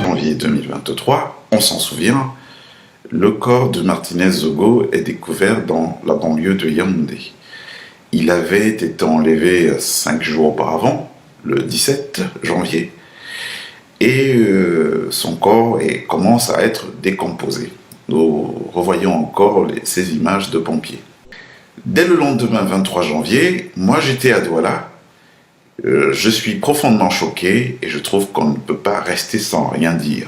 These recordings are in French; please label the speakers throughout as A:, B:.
A: Janvier 2023, on s'en souvient, le corps de Martinez Zogo est découvert dans la banlieue de Yaoundé. Il avait été enlevé 5 jours auparavant, le 17 janvier, et son corps commence à être décomposé. Nous revoyons encore ces images de pompiers. Dès le lendemain 23 janvier, moi j'étais à Douala. Je suis profondément choqué et je trouve qu'on ne peut pas rester sans rien dire.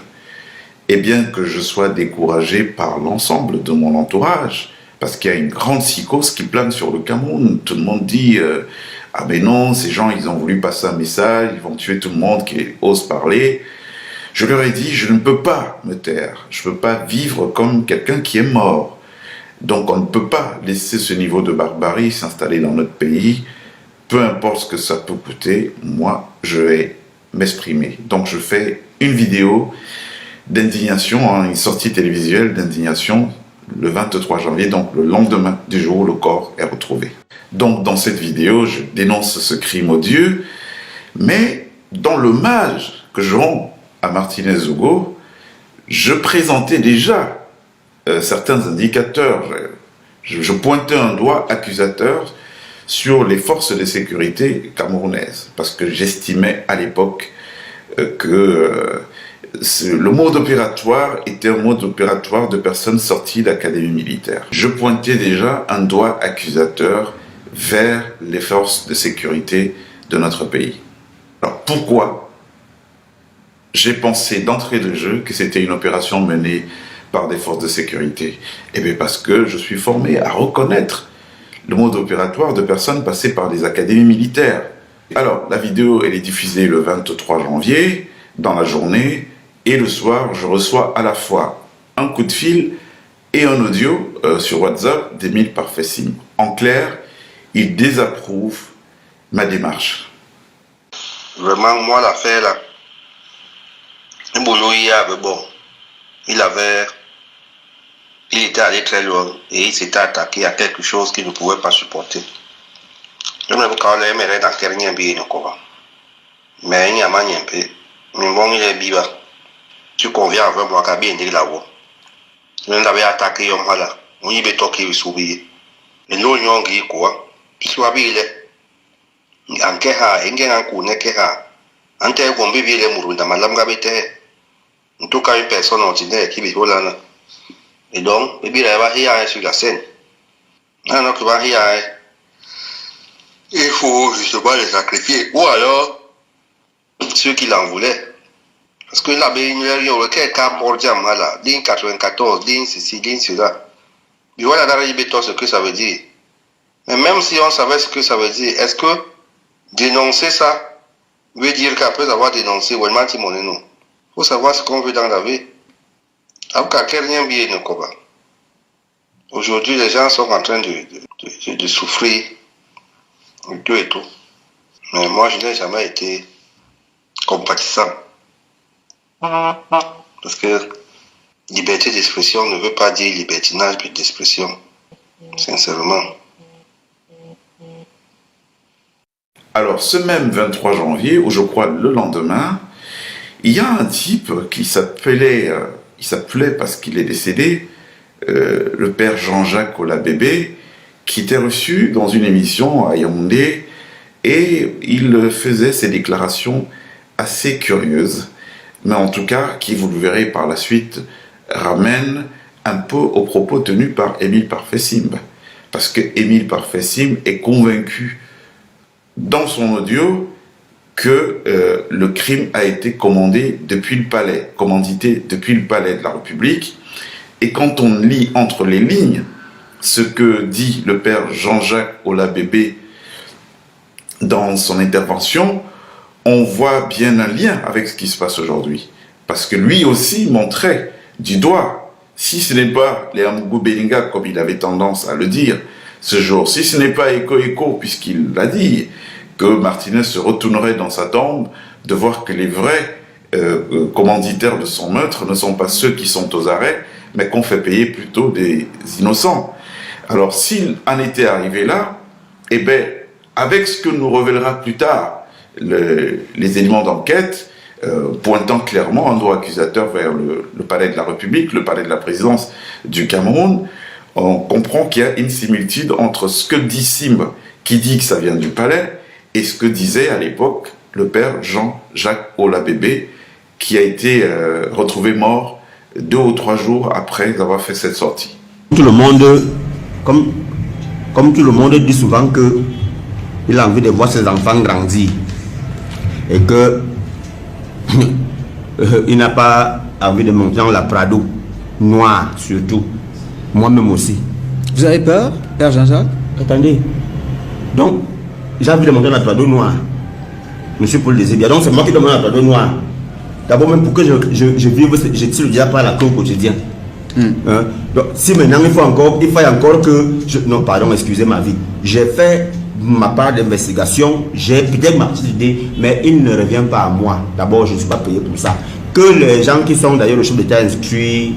A: Et bien que je sois découragé par l'ensemble de mon entourage, parce qu'il y a une grande psychose qui plane sur le Cameroun, tout le monde dit ah mais non, ces gens ils ont voulu passer un message, ils vont tuer tout le monde qui ose parler. Je leur ai dit, je ne peux pas me taire, je ne peux pas vivre comme quelqu'un qui est mort. Donc on ne peut pas laisser ce niveau de barbarie s'installer dans notre pays. Peu importe ce que ça peut coûter, moi je vais m'exprimer. Donc je fais une vidéo d'indignation, une sortie télévisuelle d'indignation le 23 janvier, donc le lendemain du jour où le corps est retrouvé. Donc dans cette vidéo, je dénonce ce crime odieux, mais dans l'hommage que je rends à Martinez Zogo, je présentais déjà certains indicateurs. Je pointais un doigt accusateur sur les forces de sécurité camerounaises, parce que j'estimais à l'époque que le mode opératoire était un mode opératoire de personnes sorties d'académie militaire. Je pointais déjà un doigt accusateur vers les forces de sécurité de notre pays. Alors pourquoi j'ai pensé d'entrée de jeu que c'était une opération menée par des forces de sécurité? Eh bien parce que je suis formé à reconnaître le mode opératoire de personnes passées par des académies militaires. Alors la vidéo elle est diffusée le 23 janvier dans la journée, et le soir je reçois à la fois un coup de fil et un audio sur WhatsApp d'Émile Parfait-Sim. En clair, il désapprouve ma démarche.
B: Vraiment, moi, l'affaire là, bon, il était allé très loin et il s'était attaqué à quelque chose qu'il ne pouvait pas supporter. Je me quand les mères dans dernier bien mais il n'y a pas de peu. Mais bon, il est biba. Tu conviens avec moi qu'à bien dire là-haut. Je n'avais attaqué un mal là. On y veut toquer le soubi. Et nous, nous avons dit quoi? Il soit bien. En keha, en koune keha. En terre qu'on vit les mourous dans ma lame gabete. En tout cas, une personne ordinaire qui vit là. Et donc, il va sur la scène. Non, il va il faut justement les sacrifier. Ou alors, ceux qui l'en voulaient. Parce que là, il y a un cas pour dire, là, ligne 94, ligne ceci, ligne cela. Mais voilà, dans le ce que ça veut dire. Mais même si on savait ce que ça veut dire, est-ce que dénoncer ça veut dire qu'après avoir dénoncé, il faut savoir ce qu'on veut dans la vie. Aujourd'hui, les gens sont en train de souffrir, tout et tout. Mais moi, je n'ai jamais été compatissant. Parce que liberté d'expression ne veut pas dire libertinage d'expression. Sincèrement.
A: Alors, ce même 23 janvier, ou je crois le lendemain, il y a un type qui s'appelait, il s'appelait parce qu'il est décédé, le père Jean-Jacques Olabébé, qui était reçu dans une émission à Yaoundé, et il faisait ses déclarations assez curieuses, mais en tout cas, qui, vous le verrez par la suite, ramène un peu aux propos tenus par Émile Parfait-Sim. Parce que Émile Parfait-Sim est convaincu dans son audio que le crime a été commandé depuis le palais, commandité depuis le palais de la République. Et quand on lit entre les lignes ce que dit le père Jean-Jacques Olabébé dans son intervention, on voit bien un lien avec ce qui se passe aujourd'hui. Parce que lui aussi montrait du doigt, si ce n'est pas les Amougou Belinga, comme il avait tendance à le dire ce jour, si ce n'est pas Eko, puisqu'il l'a dit, que Martinez se retournerait dans sa tombe, de voir que les vrais commanditaires de son meurtre ne sont pas ceux qui sont aux arrêts, mais qu'on fait payer plutôt des innocents. Alors s'il en était arrivé là, eh bien, avec ce que nous révélera plus tard les éléments d'enquête, pointant clairement un doigt accusateur vers le palais de la République, le palais de la présidence du Cameroun, on comprend qu'il y a une similitude entre ce que dit Simba, qui dit que ça vient du palais, et ce que disait à l'époque le père Jean-Jacques Olabébé, qui a été retrouvé mort 2 ou 3 jours après avoir fait cette sortie.
C: Tout le monde, comme tout le monde dit souvent que il a envie de voir ses enfants grandir et que il n'a pas envie de monter dans la Prado noire surtout. Moi-même aussi.
D: Vous avez peur, Père Jean-Jacques?
C: Attendez. Donc, j'ai envie de monter dans la Prado noire. Monsieur Paul Désébia. Donc, c'est moi qui demande la Prado noire. D'abord, même pour que je vive, je tire déjà pas la queue au quotidien. Donc, si maintenant il faut encore que non, pardon, excusez ma vie. J'ai fait ma part d'investigation, j'ai peut-être ma petite idée, mais il ne revient pas à moi. D'abord, je ne suis pas payé pour ça. Que les gens qui sont d'ailleurs le chef d'État inscrit,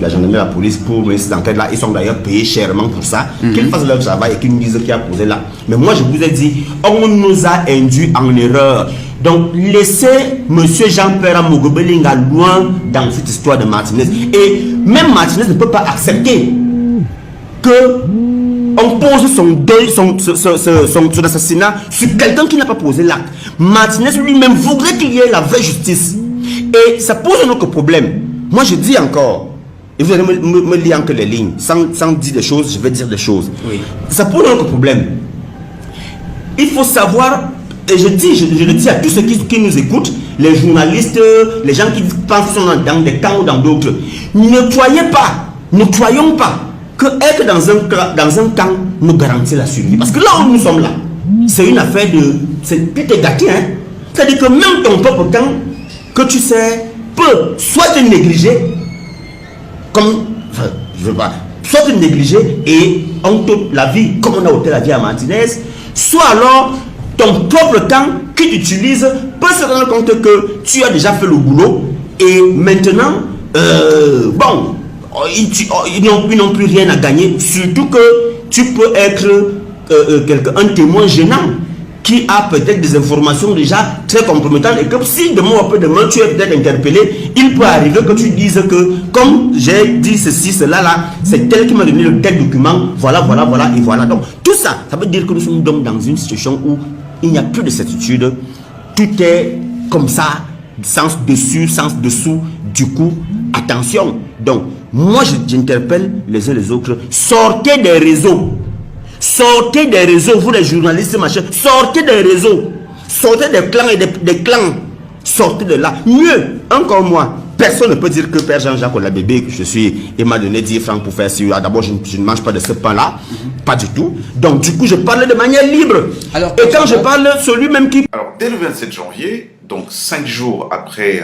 C: la gendarmerie, la police pour mener ces enquêtes-là, ils sont d'ailleurs payés chèrement pour ça. Qu'ils fassent leur travail et qu'ils nous disent qui a posé là. Mais moi, je vous ai dit, on nous a induit en erreur. Donc, laissez M. Jean-Pierre Amogobelinga loin dans cette histoire de Martinez. Et même Martinez ne peut pas accepter que on pose son deuil, son assassinat sur quelqu'un qui n'a pas posé l'acte. Martinez lui-même voudrait qu'il y ait la vraie justice. Et ça pose un autre problème. Moi, je dis encore, et vous allez me lire entre les lignes, sans dire des choses, je vais dire des choses. Oui. Ça pose un autre problème. Il faut savoir, et je le dis à tous ceux qui nous écoutent, les journalistes, les gens qui pensent qu'ils sont dans des camps ou dans d'autres, ne croyons pas que être dans un camp nous garantit la survie. Parce que là où nous sommes là, c'est une affaire de... C'est plutôt gâté, hein. C'est-à-dire que même ton propre camp, que tu sais, peut soit te négliger, comme... Enfin, je veux pas... Soit te négliger et on te la vie, comme on a ôté la vie à Martinez, soit alors ton propre camp qui t'utilise peut se rendre compte que tu as déjà fait le boulot et maintenant, bon, ils n'ont plus rien à gagner, surtout que tu peux être un témoin gênant qui a peut-être des informations déjà très compromettantes et que si demain ou après-demain tu es peut-être interpellé, il peut arriver que tu dises que comme j'ai dit ceci, cela là, c'est tel qui m'a donné le tel document, voilà, et voilà. Donc tout ça, ça veut dire que nous sommes donc dans une situation où il n'y a plus de certitude, tout est comme ça, sens dessus, sens dessous, du coup, attention. Donc, moi j'interpelle les uns les autres, sortez des réseaux. Sortez des réseaux, vous les journalistes, machin, sortez des réseaux, sortez des clans et des clans, sortez de là. Mieux, encore moi, personne ne peut dire que Père Jean-Jacques Olabébé, que je suis, il m'a donné 10 francs pour faire ça. D'abord, je ne mange pas de ce pain-là, pas du tout. Donc, du coup, je parle de manière libre. Alors, et quand je parle, celui même qui...
A: Alors, dès le 27 janvier, donc 5 jours après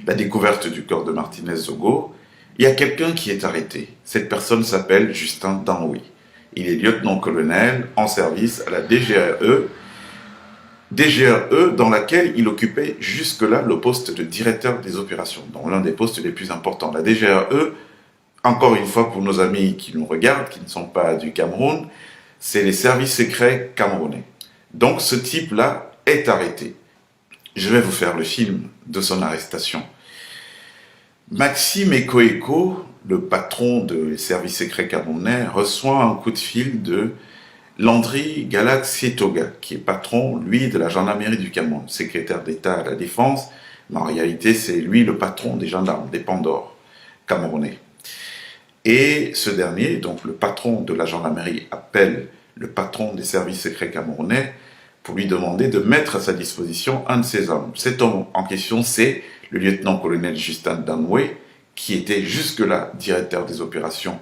A: la découverte du corps de Martinez Zogo, il y a quelqu'un qui est arrêté. Cette personne s'appelle Justin Danoué. Il est lieutenant-colonel en service à la DGRE, dans laquelle il occupait jusque-là le poste de directeur des opérations, donc l'un des postes les plus importants. La DGRE, encore une fois pour nos amis qui nous regardent, qui ne sont pas du Cameroun, c'est les services secrets camerounais. Donc ce type-là est arrêté. Je vais vous faire le film de son arrestation. Maxime Eko, le patron des services secrets camerounais, reçoit un coup de fil de Landry Galaxietoga, qui est patron, lui, de la gendarmerie du Cameroun, secrétaire d'État à la Défense, mais en réalité, c'est lui le patron des gendarmes, des Pandores camerounais. Et ce dernier, donc le patron de la gendarmerie, appelle le patron des services secrets camerounais pour lui demander de mettre à sa disposition un de ses hommes. Cet homme en question, c'est le lieutenant-colonel Justin Danoué, qui était jusque-là directeur des opérations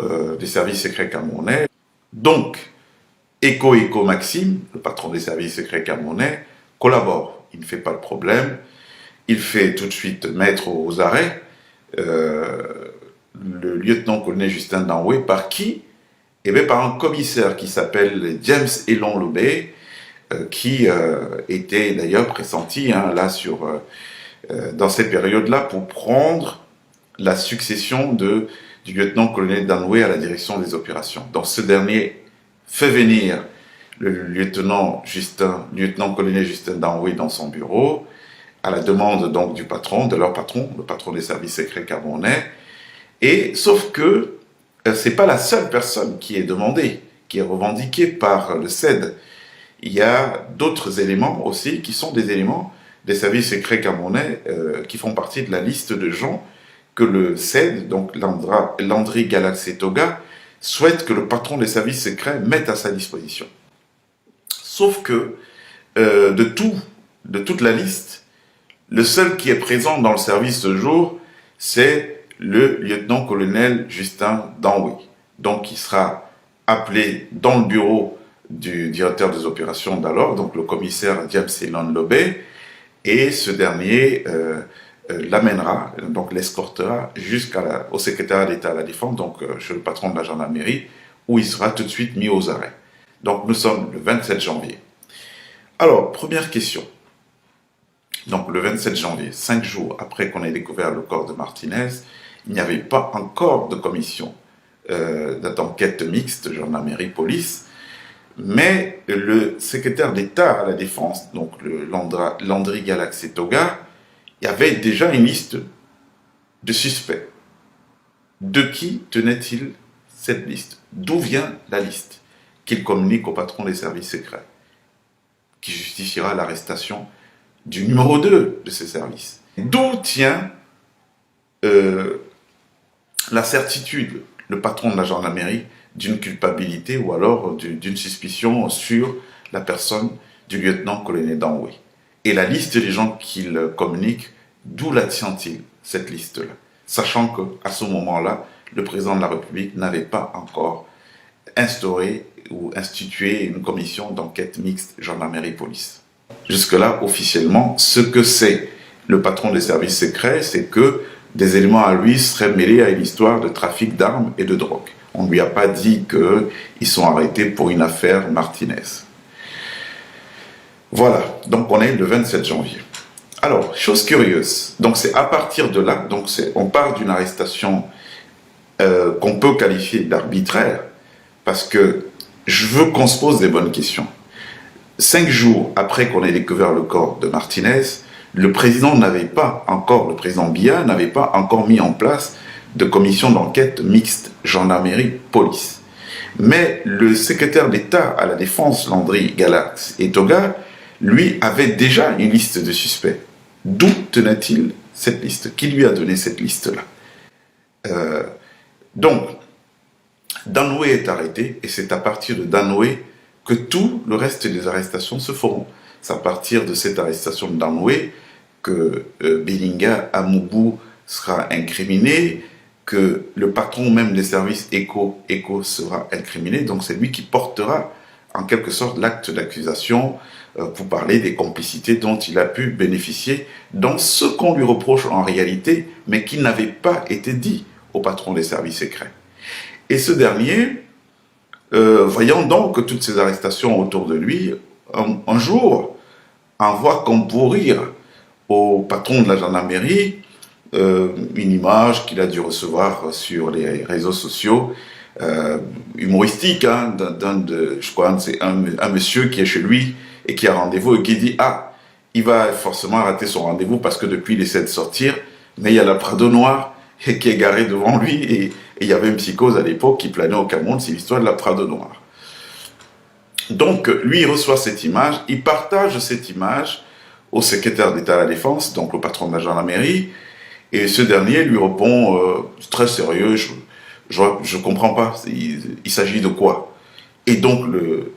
A: des services secrets camerounais. Donc, Eko Maxime, le patron des services secrets camerounais, collabore. Il ne fait pas le problème. Il fait tout de suite mettre aux arrêts le lieutenant-colonel Justin Danoué. Par qui? Eh bien, par un commissaire qui s'appelle James Elon Lobé, qui était d'ailleurs pressenti dans ces périodes-là pour prendre la succession du lieutenant-colonel Danoué à la direction des opérations. Donc ce dernier fait venir le lieutenant-colonel Justin Danoué dans son bureau, à la demande donc du patron, de leur patron, le patron des services secrets camerounais. Et sauf que c'est pas la seule personne qui est demandée, qui est revendiquée par le CED. Il y a d'autres éléments aussi qui sont des éléments des services secrets camerounais qui font partie de la liste de gens que le CED, donc Landry Galaxetoga, souhaite que le patron des services secrets mette à sa disposition. Sauf que de toute la liste, le seul qui est présent dans le service ce jour, c'est le lieutenant-colonel Justin Danoué. Donc il sera appelé dans le bureau du directeur des opérations d'alors, donc le commissaire James Elon Lobé, et ce dernier l'amènera, donc l'escortera jusqu'au secrétariat d'État à la Défense, donc chez le patron de la gendarmerie, où il sera tout de suite mis aux arrêts. Donc nous sommes le 27 janvier. Alors, première question. Donc le 27 janvier, 5 jours après qu'on ait découvert le corps de Martinez, il n'y avait pas encore de commission d'enquête mixte, gendarmerie-police, mais le secrétaire d'État à la Défense, donc Landry Galaxetoga, il y avait déjà une liste de suspects. De qui tenait-il cette liste? D'où vient la liste qu'il communique au patron des services secrets, qui justifiera l'arrestation du numéro 2 de ces services? D'où tient la certitude, le patron de la gendarmerie, d'une culpabilité ou alors d'une suspicion sur la personne du lieutenant-colonel Danoué? Et la liste des gens qu'il communique, d'où la tient-il, cette liste-là? Sachant qu'à ce moment-là, le président de la République n'avait pas encore instauré ou institué une commission d'enquête mixte gendarmerie-police. Jusque-là, officiellement, ce que c'est le patron des services secrets, c'est que des éléments à lui seraient mêlés à une histoire de trafic d'armes et de drogue. On ne lui a pas dit qu'ils sont arrêtés pour une affaire Martinez. Voilà, donc on est le 27 janvier. Alors, chose curieuse, donc c'est à partir de là, donc on part d'une arrestation qu'on peut qualifier d'arbitraire, parce que je veux qu'on se pose des bonnes questions. 5 jours après qu'on ait découvert le corps de Martinez, le président Biya n'avait pas encore mis en place de commission d'enquête mixte gendarmerie-police. Mais le secrétaire d'État à la Défense, Landry Galaxetoga, lui avait déjà une liste de suspects. D'où tenait-il cette liste? Qui lui a donné cette liste-là? Donc, Danoué est arrêté, et c'est à partir de Danoué que tout le reste des arrestations se feront. C'est à partir de cette arrestation de Danoué que Belinga Amoubou sera incriminé, que le patron même des services ECHO sera incriminé. Donc c'est lui qui portera en quelque sorte l'acte d'accusation pour parler des complicités dont il a pu bénéficier dans ce qu'on lui reproche en réalité, mais qui n'avait pas été dit au patron des services secrets. Et ce dernier, voyant donc toutes ces arrestations autour de lui, un jour envoie concourir au patron de la gendarmerie une image qu'il a dû recevoir sur les réseaux sociaux, humoristique, hein, je crois que c'est un monsieur qui est chez lui et qui a rendez-vous et qui dit « Ah, il va forcément rater son rendez-vous parce que depuis il essaie de sortir, mais il y a la Prado noire qui est garée devant lui et il y avait une psychose à l'époque qui planait au Cameroun, c'est l'histoire de la Prado noire. » Donc lui il reçoit cette image, il partage cette image au secrétaire d'État à la Défense, donc au patron de la gendarmerie, et ce dernier lui répond très sérieux, je comprends pas, il s'agit de quoi? Et donc le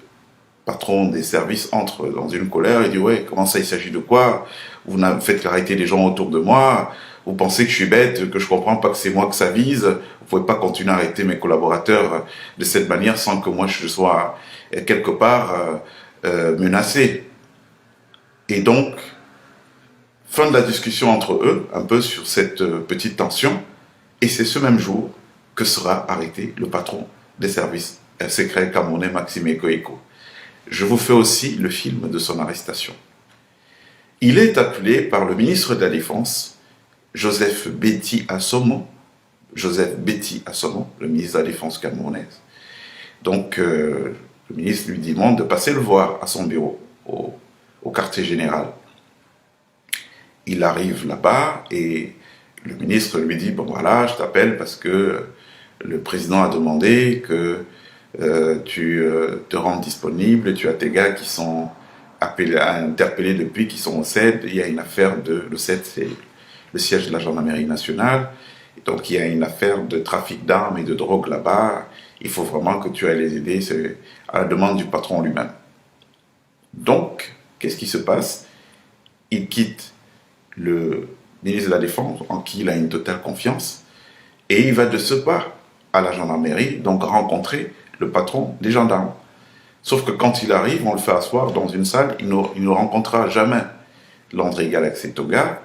A: patron des services entre dans une colère, il dit « Ouais, comment ça, il s'agit de quoi? Vous faites arrêter les gens autour de moi, vous pensez que je suis bête, que je comprends pas que c'est moi que ça vise, vous pouvez pas continuer à arrêter mes collaborateurs de cette manière sans que moi je sois quelque part menacé. » Et donc, fin de la discussion entre eux, un peu sur cette petite tension, et c'est ce même jour que sera arrêté le patron des services secrets camerounais, Maxime Eko. Je vous fais aussi le film de son arrestation. Il est appelé par le ministre de la Défense, Joseph Betty Assomo, le ministre de la Défense camerounaise. Donc, Le ministre lui demande de passer le voir à son bureau, au quartier général. Il arrive là-bas et le ministre lui dit « Bon voilà, je t'appelle parce que le président a demandé que tu te rendes disponible, tu as tes gars qui sont interpellés depuis, qui sont au CED, il y a une affaire le CED, c'est le siège de la gendarmerie nationale, et donc il y a une affaire de trafic d'armes et de drogue là-bas, il faut vraiment que tu ailles les aider, c'est à la demande du patron lui-même. » Donc, qu'est-ce qui se passe? Il quitte le ministre de la Défense, en qui il a une totale confiance, et il va de ce pas à la gendarmerie, donc rencontrer le patron des gendarmes. Sauf que quand il arrive, on le fait asseoir dans une salle, il ne rencontrera jamais Landry Galaxy Toga,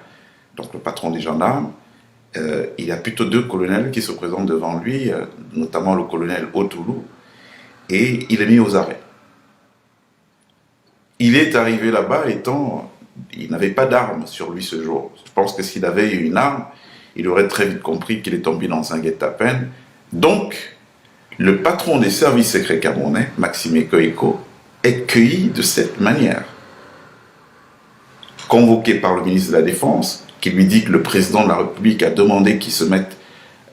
A: donc le patron des gendarmes. Il y a plutôt deux colonels qui se présentent devant lui, notamment le colonel Otoulou, et il est mis aux arrêts. Il est arrivé là-bas il n'avait pas d'arme sur lui ce jour. Je pense que s'il avait eu une arme, il aurait très vite compris qu'il est tombé dans un guet-apens. Donc, le patron des services secrets camerounais, Maxime Eko, est cueilli de cette manière. Convoqué par le ministre de la Défense, qui lui dit que le président de la République a demandé qu'il se mette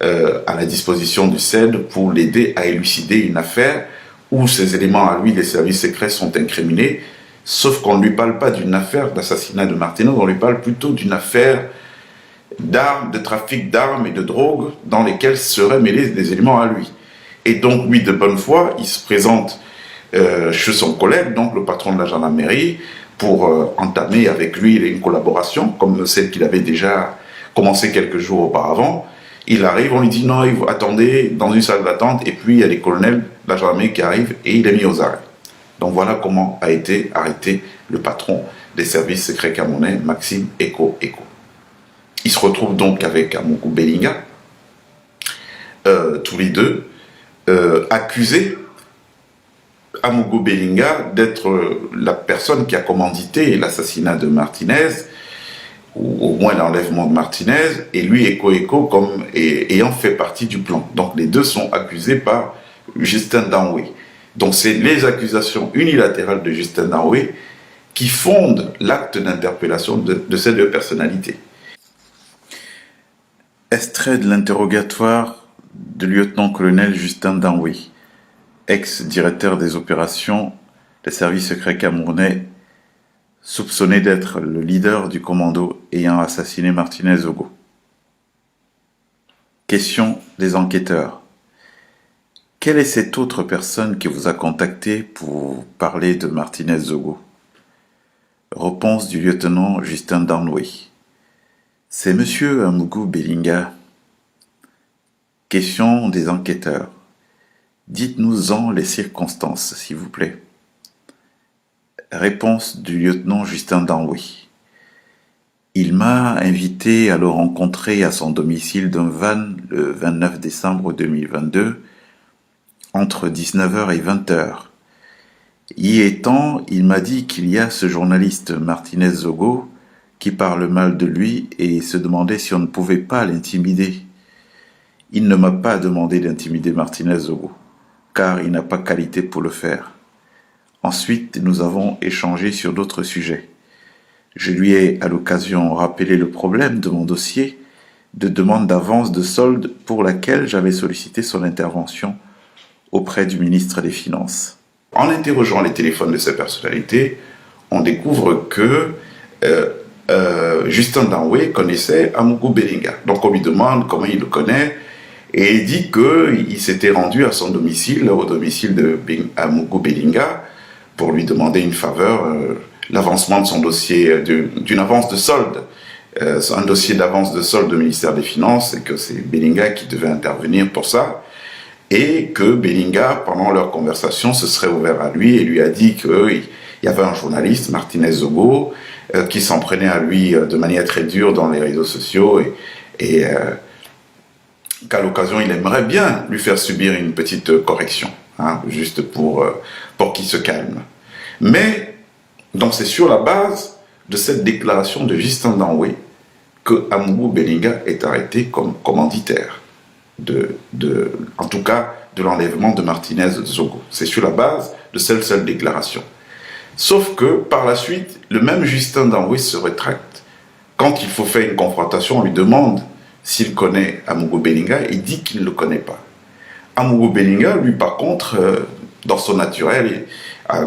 A: à la disposition du CED pour l'aider à élucider une affaire où ces éléments à lui des services secrets sont incriminés, sauf qu'on ne lui parle pas d'une affaire d'assassinat de Martinez, on lui parle plutôt d'une affaire d'armes, de trafic d'armes et de drogue dans lesquelles seraient mêlés des éléments à lui. Et donc, lui, de bonne foi, il se présente chez son collègue, donc le patron de la gendarmerie, pour entamer avec lui une collaboration, comme celle qu'il avait déjà commencé quelques jours auparavant. Il arrive, on lui dit non, attendez dans une salle d'attente, et puis il y a les colonels de la gendarmerie qui arrivent, et il est mis aux arrêts. Donc voilà comment a été arrêté le patron des services secrets camerounais, Maxime Eko. Il se retrouve donc avec Amougou Bellinga, tous les deux, accusés, Amougou Bellinga d'être la personne qui a commandité l'assassinat de Martinez, ou au moins l'enlèvement de Martinez, et lui, Eko, comme ayant fait partie du plan. Donc les deux sont accusés par Justin Danoué. Donc c'est les accusations unilatérales de Justin Danoué qui fondent l'acte d'interpellation de ces deux personnalités. Extrait de l'interrogatoire du lieutenant-colonel Justin Danoué, ex-directeur des opérations des services secrets camerounais, soupçonné d'être le leader du commando ayant assassiné Martinez Zogo. Question des enquêteurs. Quelle est cette autre personne qui vous a contacté pour parler de Martinez Zogo? Réponse du lieutenant Justin Danoué. C'est monsieur Amougou Bellinga. Question des enquêteurs. Dites-nous-en les circonstances, s'il vous plaît. Réponse du lieutenant Justin Danoué. Il m'a invité à le rencontrer à son domicile d'un van le 29 décembre 2022, entre 19h et 20h. Y étant, il m'a dit qu'il y a ce journaliste Martinez Zogo qui parle mal de lui et se demandait si on ne pouvait pas l'intimider. Il ne m'a pas demandé d'intimider Martinez Zogo, car il n'a pas qualité pour le faire. Ensuite, nous avons échangé sur d'autres sujets. Je lui ai à l'occasion rappelé le problème de mon dossier de demande d'avance de solde pour laquelle j'avais sollicité son intervention auprès du ministre des Finances. En interrogeant les téléphones de ces personnalités, on découvre que Justin Danoué connaissait Amougou Bellinga. Donc on lui demande comment il le connaît, et il dit qu'il s'était rendu à son domicile, au domicile de Amougou Bellinga, pour lui demander une faveur, l'avancement de son dossier, d'une avance de solde. Un dossier d'avance de solde du ministère des Finances, et que c'est Bellinga qui devait intervenir pour ça. Et que Bellinga, pendant leur conversation, se serait ouvert à lui et lui a dit qu'il y avait un journaliste, Martinez Zogo, qui s'en prenait à lui de manière très dure dans les réseaux sociaux et qu'à l'occasion, il aimerait bien lui faire subir une petite correction, hein, juste pour qu'il se calme. Mais, donc c'est sur la base de cette déclaration de Justin Danoué que Amougou Bellinga est arrêté comme commanditaire. en tout cas, de l'enlèvement de Martinez Zogo. C'est sur la base de cette seule déclaration. Sauf que, par la suite, le même Justin Danwe se rétracte. Quand il faut faire une confrontation, on lui demande s'il connaît Amougou Bellinga, il dit qu'il ne le connaît pas. Amougou Bellinga, lui, par contre, dans son naturel,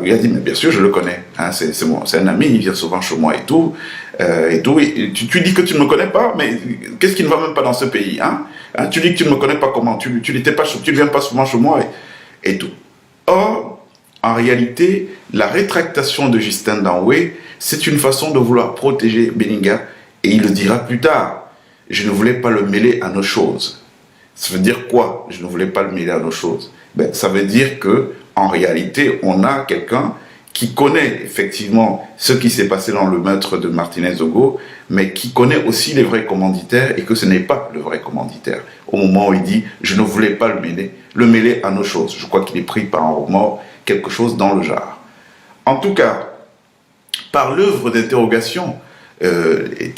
A: il a dit, mais bien sûr, je le connais. Hein, c'est un ami, il vient souvent chez moi et tout. Tu dis que tu ne me connais pas, mais qu'est-ce qui ne va même pas dans ce pays, hein? Tu dis que tu ne me connais pas comment? Tu ne viens pas souvent chez moi et tout. Or, en réalité, la rétractation de Justin Danwe, c'est une façon de vouloir protéger Bellinga, et il le dira plus tard. Je ne voulais pas le mêler à nos choses. Ça veut dire quoi? Je ne voulais pas le mêler à nos choses. Ben, ça veut dire que, en réalité, on a quelqu'un qui connaît effectivement ce qui s'est passé dans le meurtre de Martinez Zogo, mais qui connaît aussi les vrais commanditaires et que ce n'est pas le vrai commanditaire. Au moment où il dit « je ne voulais pas le mêler à nos choses ». Je crois qu'il est pris par un remords, quelque chose dans le genre. En tout cas, par l'œuvre d'interrogation, des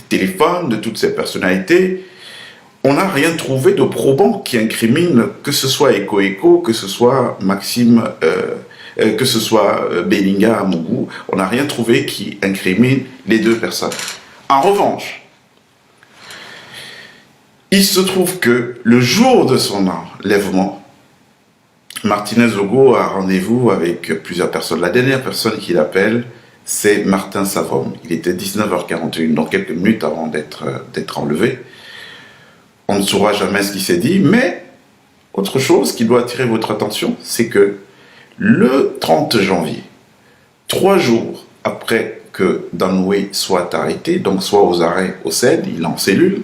A: téléphones, de toutes ces personnalités, on n'a rien trouvé de probant qui incrimine, que ce soit Eko, que ce soit Maxime, que ce soit Bellinga Amougou, on n'a rien trouvé qui incrimine les deux personnes. En revanche, il se trouve que le jour de son enlèvement, Martinez Zogo a rendez-vous avec plusieurs personnes. La dernière personne qu'il appelle, c'est Martin Savom. Il était 19h41, donc quelques minutes avant d'être enlevé. On ne saura jamais ce qui s'est dit, mais autre chose qui doit attirer votre attention, c'est que le 30 janvier, 3 jours après que Danwe soit arrêté, donc soit aux arrêts au CED, il est en cellule,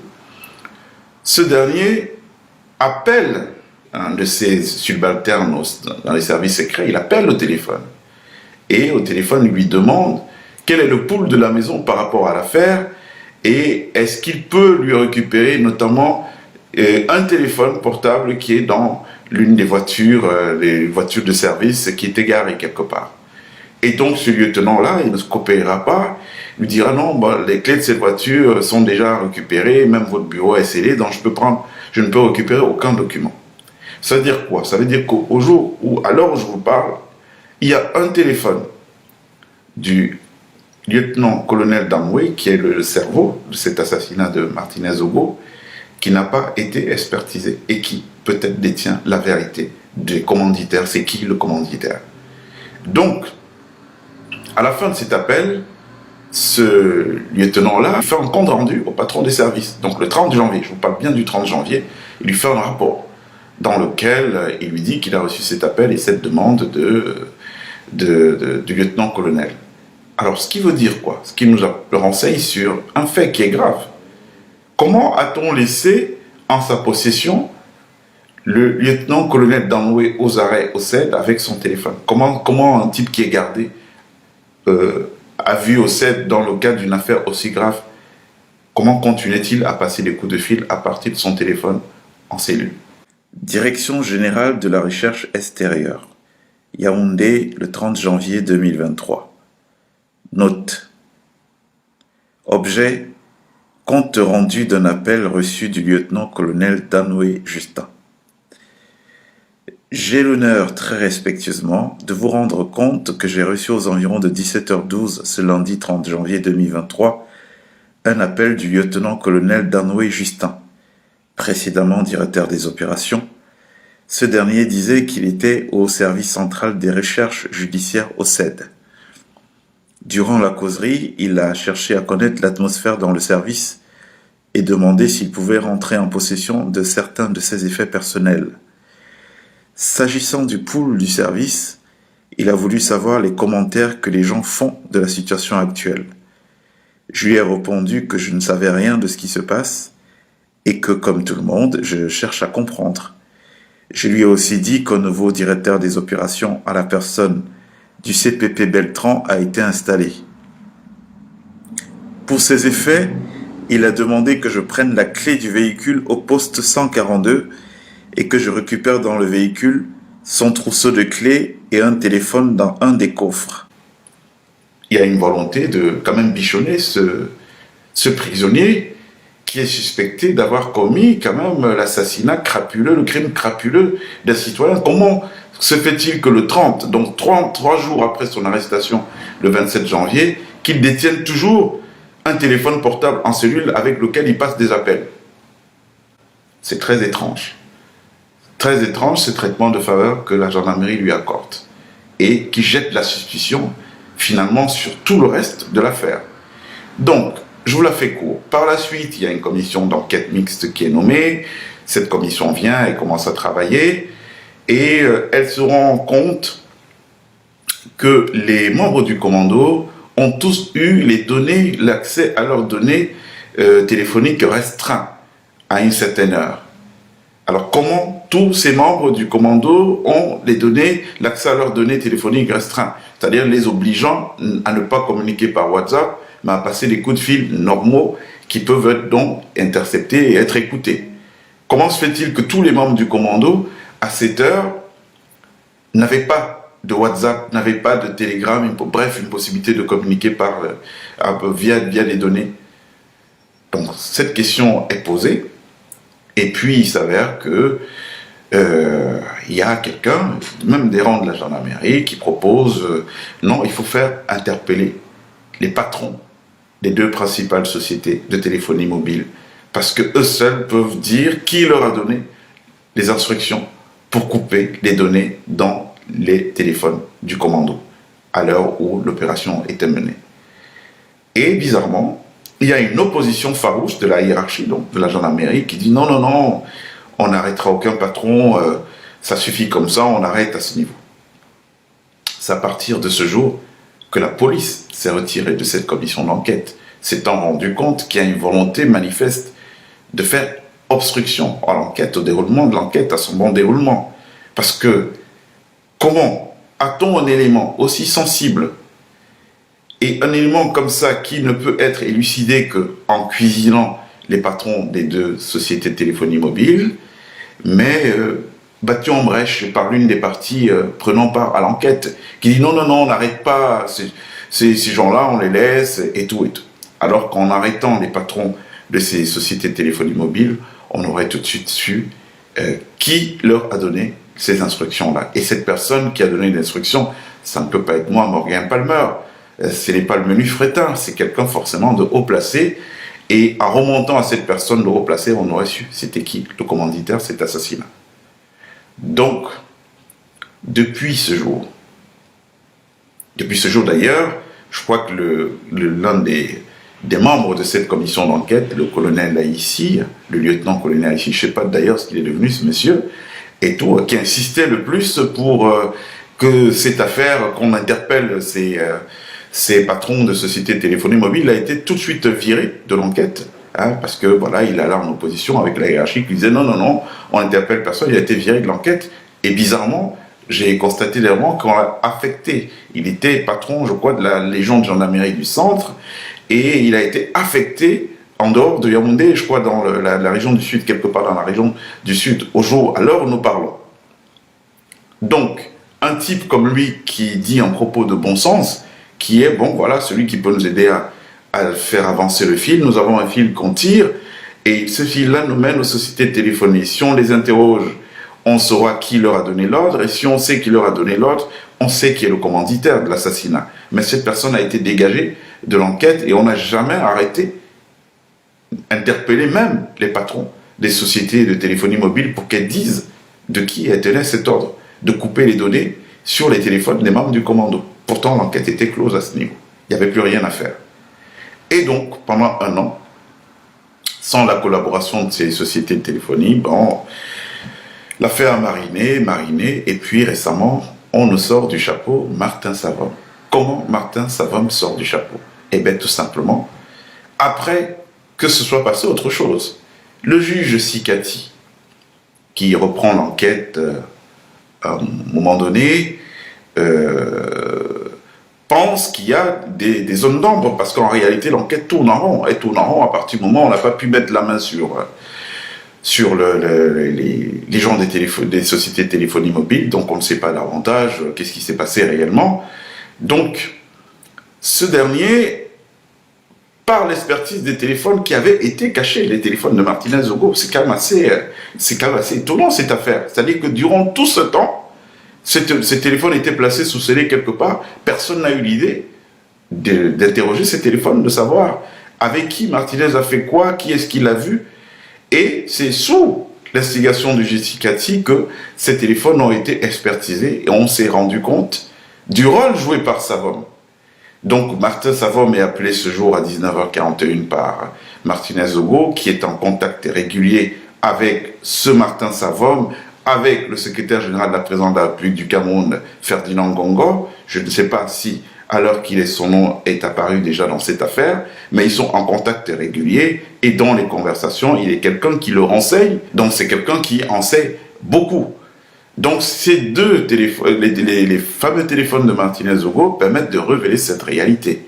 A: ce dernier appelle un de ses subalternes dans les services secrets, il appelle au téléphone. Et au téléphone, il lui demande quel est le pouls de la maison par rapport à l'affaire et est-ce qu'il peut lui récupérer notamment un téléphone portable qui est dans l'une des voitures, les voitures de service qui est égarée quelque part. Et donc ce lieutenant-là, il ne se coopérera pas, il lui dira non, bah, les clés de cette voiture sont déjà récupérées, même votre bureau est scellé, donc je ne peux récupérer aucun document. Ça veut dire quoi? Ça veut dire qu'au jour où, à l'heure où je vous parle, il y a un téléphone du lieutenant-colonel Danwe, qui est le cerveau de cet assassinat de Martinez Zogo, qui n'a pas été expertisé et qui peut-être détient la vérité des commanditaires. C'est qui le commanditaire? Donc, à la fin de cet appel, ce lieutenant-là fait un compte rendu au patron des services. Donc le 30 janvier, je vous parle bien du 30 janvier, il lui fait un rapport dans lequel il lui dit qu'il a reçu cet appel et cette demande du lieutenant-colonel. Alors, ce qui veut dire quoi? Ce qui nous renseigne sur un fait qui est grave. Comment a-t-on laissé en sa possession le lieutenant-colonel Danwe aux arrêts au CED avec son téléphone? Comment un type qui est gardé a vu au CED dans le cadre d'une affaire aussi grave? Comment continuait-il à passer des coups de fil à partir de son téléphone en cellule? Direction générale de la recherche extérieure. Yaoundé, le 30 janvier 2023. Note. Objet. Compte rendu d'un appel reçu du lieutenant-colonel Danwe Justin. J'ai l'honneur, très respectueusement, de vous rendre compte que j'ai reçu aux environs de 17h12 ce lundi 30 janvier 2023 un appel du lieutenant-colonel Danwe Justin, précédemment directeur des opérations. Ce dernier disait qu'il était au service central des recherches judiciaires au CED. Durant la causerie, il a cherché à connaître l'atmosphère dans le service et demandé s'il pouvait rentrer en possession de certains de ses effets personnels. S'agissant du pool du service, il a voulu savoir les commentaires que les gens font de la situation actuelle. Je lui ai répondu que je ne savais rien de ce qui se passe et que, comme tout le monde, je cherche à comprendre. Je lui ai aussi dit qu'un nouveau directeur des opérations à la personne du CPP Beltran a été installé. Pour ces effets, il a demandé que je prenne la clé du véhicule au poste 142 et que je récupère dans le véhicule son trousseau de clés et un téléphone dans un des coffres. Il y a une volonté de quand même bichonner ce prisonnier qui est suspecté d'avoir commis quand même l'assassinat crapuleux, le crime crapuleux d'un citoyen. Comment se fait-il que le 30, donc 3 jours après son arrestation, le 27 janvier, qu'il détienne toujours un téléphone portable en cellule avec lequel il passe des appels? C'est très étrange. Très étrange ce traitement de faveur que la gendarmerie lui accorde et qui jette la suspicion finalement sur tout le reste de l'affaire. Donc, je vous la fais court. Par la suite, il y a une commission d'enquête mixte qui est nommée. Cette commission vient et commence à travailler et elle se rend compte que les membres du commando ont tous eu les données, l'accès à leurs données téléphoniques restreints à une certaine heure. Alors comment tous ces membres du commando ont les données, l'accès à leurs données téléphoniques restreints, c'est-à-dire les obligeant à ne pas communiquer par WhatsApp, mais à passer des coups de fil normaux qui peuvent être donc interceptés et être écoutés. Comment se fait-il que tous les membres du commando, à cette heure, n'avaient pas de WhatsApp, n'avaient pas de Telegram, bref, une possibilité de communiquer via les données? Donc cette question est posée. Et puis, il s'avère que il y a quelqu'un, même des rangs de la gendarmerie, qui propose non, il faut faire interpeller les patrons des 2 principales sociétés de téléphonie mobile, parce que eux seuls peuvent dire qui leur a donné les instructions pour couper les données dans les téléphones du commando, à l'heure où l'opération était menée. Et bizarrement, il y a une opposition farouche de la hiérarchie, donc de la gendarmerie, qui dit non, non, non, on n'arrêtera aucun patron, ça suffit comme ça, on arrête à ce niveau. C'est à partir de ce jour que la police s'est retirée de cette commission d'enquête, s'étant rendu compte qu'il y a une volonté manifeste de faire obstruction à l'enquête, au déroulement de l'enquête, à son bon déroulement. Parce que comment a-t-on un élément aussi sensible et un élément comme ça qui ne peut être élucidé qu'en cuisinant les patrons des 2 sociétés de téléphonie mobile, mais battu en brèche par l'une des parties prenant part à l'enquête, qui dit non, non, non, on n'arrête pas ces gens-là, on les laisse, et tout et tout. Alors qu'en arrêtant les patrons de ces sociétés de téléphonie mobile, on aurait tout de suite su qui leur a donné ces instructions-là. Et cette personne qui a donné l'instruction, ça ne peut pas être moi, Morgan Palmer. Ce n'est pas le menu Fretin, c'est quelqu'un forcément de haut placé. Et en remontant à cette personne de haut placé, on aurait su c'était qui le commanditaire de cet assassinat. Donc, depuis ce jour d'ailleurs, je crois que l'un des membres de cette commission d'enquête, le colonel Aïssi, le lieutenant-colonel Aïssi, je ne sais pas d'ailleurs ce qu'il est devenu ce monsieur, et tout, qui insistait le plus pour que cette affaire, qu'on interpelle ces patrons de sociétés de téléphonie mobile, a été tout de suite viré de l'enquête, hein, parce que voilà, il allait en opposition avec la hiérarchie qui disait non, non, non, on n'interpelle personne, il a été viré de l'enquête, et bizarrement, j'ai constaté dernièrement qu'on l'a affecté. Il était patron, je crois, de la Légion de gendarmerie du centre, et il a été affecté en dehors de Yaoundé, je crois, dans la région du Sud, quelque part dans la région du Sud, à l'heure où nous parlons. Donc, un type comme lui qui dit un propos de bon sens, qui est, bon, voilà, celui qui peut nous aider à faire avancer le fil. Nous avons un fil qu'on tire, et ce fil-là nous mène aux sociétés de téléphonie. Si on les interroge, on saura qui leur a donné l'ordre, et si on sait qui leur a donné l'ordre, on sait qui est le commanditaire de l'assassinat. Mais cette personne a été dégagée de l'enquête, et on n'a jamais arrêté, interpellé même les patrons des sociétés de téléphonie mobile pour qu'elles disent de qui était cet ordre, de couper les données sur les téléphones des membres du commando. Pourtant, l'enquête était close à ce niveau. Il n'y avait plus rien à faire. Et donc, pendant 1 an, sans la collaboration de ces sociétés de téléphonie, bon, l'affaire a mariné, et puis récemment, on nous sort du chapeau Martin Savom. Comment Martin Savom sort du chapeau? Eh bien, tout simplement, après que ce soit passé autre chose. Le juge Sikati, qui reprend l'enquête à un moment donné, pense qu'il y a des zones d'ombre, parce qu'en réalité, l'enquête tourne en rond. Elle tourne en rond à partir du moment où on n'a pas pu mettre la main sur les gens des sociétés de téléphonie mobile, donc on ne sait pas davantage qu'est-ce qui s'est passé réellement. Donc, ce dernier par l'expertise des téléphones qui avaient été cachés, les téléphones de Martinez Zogo. C'est quand même assez étonnant cette affaire. C'est-à-dire que durant tout ce temps, ces téléphones étaient placés sous scellé quelque part. Personne n'a eu l'idée d'interroger ces téléphones, de savoir avec qui Martinez a fait quoi, qui est-ce qu'il a vu. Et c'est sous l'instigation de Justificati que ces téléphones ont été expertisés et on s'est rendu compte du rôle joué par Savom. Donc Martin Savom est appelé ce jour à 19h41 par Martinez Zogo, qui est en contact régulier avec ce Martin Savom, avec le secrétaire général de la présidence de la République du Cameroun, Ferdinand Gongo. Je ne sais pas si, à l'heure qu'il est, son nom est apparu déjà dans cette affaire, mais ils sont en contact régulier et dans les conversations, il est quelqu'un qui le renseigne, donc c'est quelqu'un qui en sait beaucoup. Donc ces deux téléphones, les fameux téléphones de Martinez Zogo permettent de révéler cette réalité.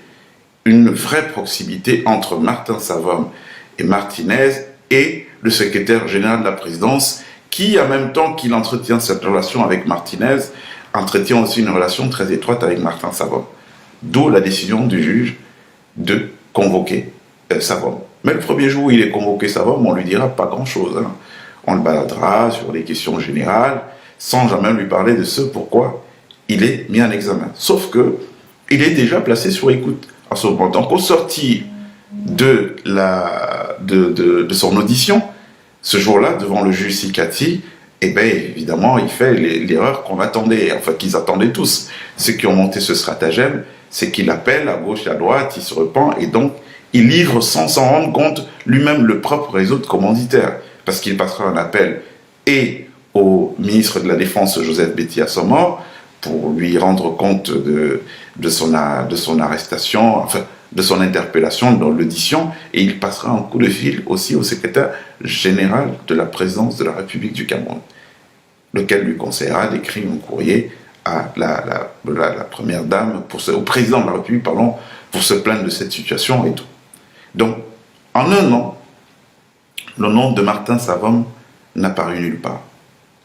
A: Une vraie proximité entre Martin Savom et Martinez et le secrétaire général de la présidence qui, en même temps qu'il entretient cette relation avec Martinez, entretient aussi une relation très étroite avec Martin Savom. D'où la décision du juge de convoquer Savom. Mais le premier jour où il est convoqué Savom, on ne lui dira pas grand-chose. Hein. On le baladera sur les questions générales, sans jamais lui parler de ce pourquoi il est mis en examen. Sauf que il est déjà placé sur écoute à ce moment. Donc au sortir de son audition, ce jour-là, devant le juge Sikati, eh bien évidemment, il fait l'erreur qu'on attendait, enfin qu'ils attendaient tous. Ceux qui ont monté ce stratagème, c'est qu'il appelle à gauche et à droite, il se repent, et donc il livre sans s'en rendre compte lui-même le propre réseau de commanditaires, parce qu'il passera un appel et au ministre de la Défense, Joseph Betty Assomor, pour lui rendre compte de son arrestation, enfin, de son interpellation dans l'audition, et il passera un coup de fil aussi au secrétaire général de la présidence de la République du Cameroun, lequel lui conseillera d'écrire un courrier à la première dame, au président de la République, pardon, pour se plaindre de cette situation et tout. Donc, en un an, le nom de Martin Savom n'a paru nulle part.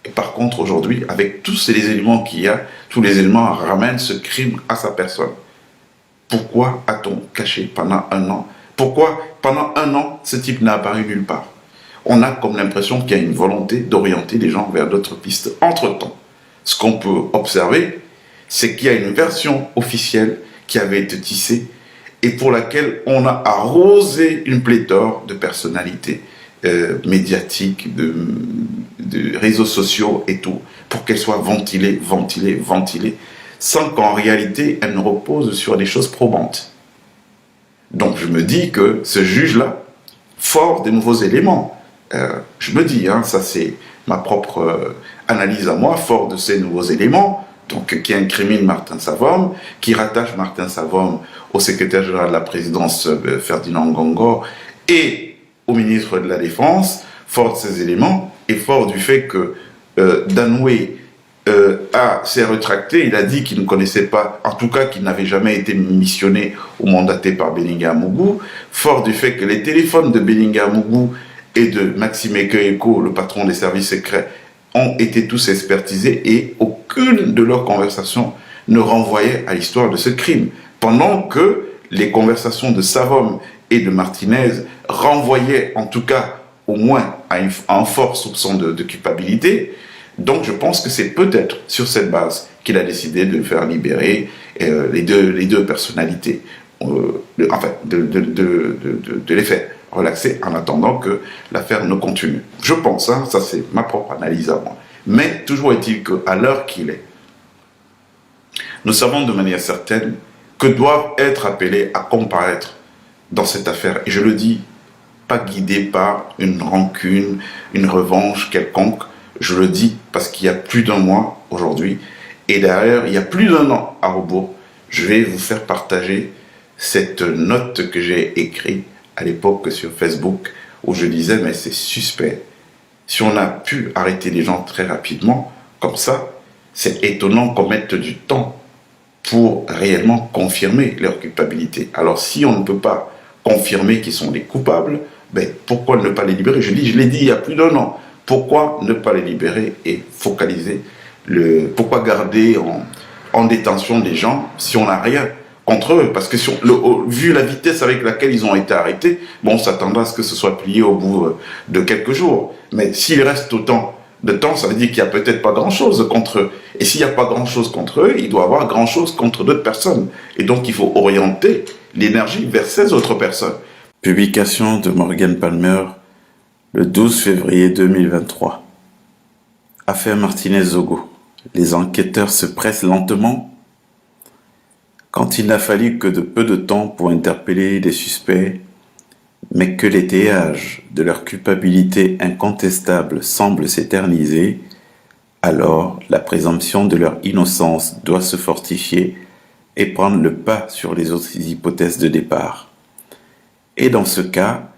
A: Et par contre, aujourd'hui, avec tous les éléments qu'il y a, tous les éléments ramènent ce crime à sa personne. Pourquoi a-t-on caché pendant un an? Pourquoi, pendant un an, ce type n'a apparu nulle part? On a comme l'impression qu'il y a une volonté d'orienter les gens vers d'autres pistes. Entre-temps, ce qu'on peut observer, c'est qu'il y a une version officielle qui avait été tissée et pour laquelle on a arrosé une pléthore de personnalités médiatiques, de réseaux sociaux et tout, pour qu'elle soit ventilée, sans qu'en réalité, elle ne repose sur des choses probantes. Donc je me dis que ce juge-là, fort des nouveaux éléments, je me dis, hein, ça c'est ma propre analyse à moi, fort de ces nouveaux éléments, donc qui incrimine Martin Savom, qui rattache Martin Savom au secrétaire général de la présidence Ferdinand Gongo et au ministre de la Défense, fort de ces éléments, et fort du fait que Danoué s'est rétracté, il a dit qu'il ne connaissait pas, en tout cas qu'il n'avait jamais été missionné ou mandaté par Bellingham Mougou, fort du fait que les téléphones de Bellingham Mougou et de Maxime Ekeko, le patron des services secrets, ont été tous expertisés et aucune de leurs conversations ne renvoyait à l'histoire de ce crime. Pendant que les conversations de Savom et de Martinez renvoyaient en tout cas au moins à un fort soupçon de culpabilité. Donc je pense que c'est peut-être sur cette base qu'il a décidé de faire libérer les deux personnalités, enfin de les faire relaxer en attendant que l'affaire ne continue. Je pense, hein, ça c'est ma propre analyse à moi. Mais toujours est-il qu'à l'heure qu'il est, nous savons de manière certaine que doivent être appelés à comparaître dans cette affaire. Et je le dis, pas guidé par une rancune, une revanche quelconque. Je le dis parce qu'il y a plus d'un mois aujourd'hui, et d'ailleurs, il y a plus d'un an à rebours, je vais vous faire partager cette note que j'ai écrite à l'époque sur Facebook, où je disais, mais c'est suspect. Si on a pu arrêter les gens très rapidement, comme ça, c'est étonnant qu'on mette du temps pour réellement confirmer leur culpabilité. Alors si on ne peut pas confirmer qu'ils sont les coupables, ben, pourquoi ne pas les libérer? Je l'ai dit il y a plus d'un an. Pourquoi ne pas les libérer et focaliser pourquoi garder en détention des gens si on n'a rien contre eux, parce que vu la vitesse avec laquelle ils ont été arrêtés, bon, on s'attendra à ce que ce soit plié au bout de quelques jours. Mais s'il reste autant de temps, ça veut dire qu'il n'y a peut-être pas grand-chose contre eux. Et s'il n'y a pas grand-chose contre eux, il doit y avoir grand-chose contre d'autres personnes. Et donc, il faut orienter l'énergie vers ces autres personnes. Publication de Morgan Palmer, le 12 février 2023. Affaire Martinez-Zogo. Les enquêteurs se pressent lentement. Quand il n'a fallu que de peu de temps pour interpeller les suspects, mais que l'étayage de leur culpabilité incontestable semble s'éterniser, alors la présomption de leur innocence doit se fortifier et prendre le pas sur les autres hypothèses de départ. Et dans ce cas,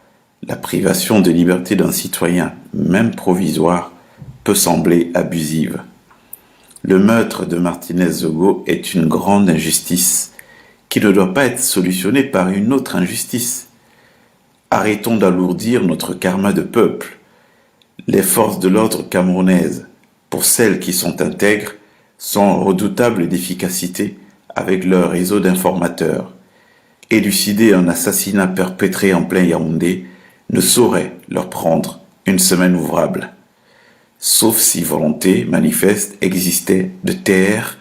A: la privation de liberté d'un citoyen, même provisoire, peut sembler abusive. Le meurtre de Martinez-Zogo est une grande injustice qui ne doit pas être solutionnée par une autre injustice. Arrêtons d'alourdir notre karma de peuple. Les forces de l'ordre camerounaises, pour celles qui sont intègres, sont redoutables d'efficacité avec leur réseau d'informateurs. Élucider un assassinat perpétré en plein Yaoundé ne saurait leur prendre une semaine ouvrable. Sauf si volonté manifeste existait de taire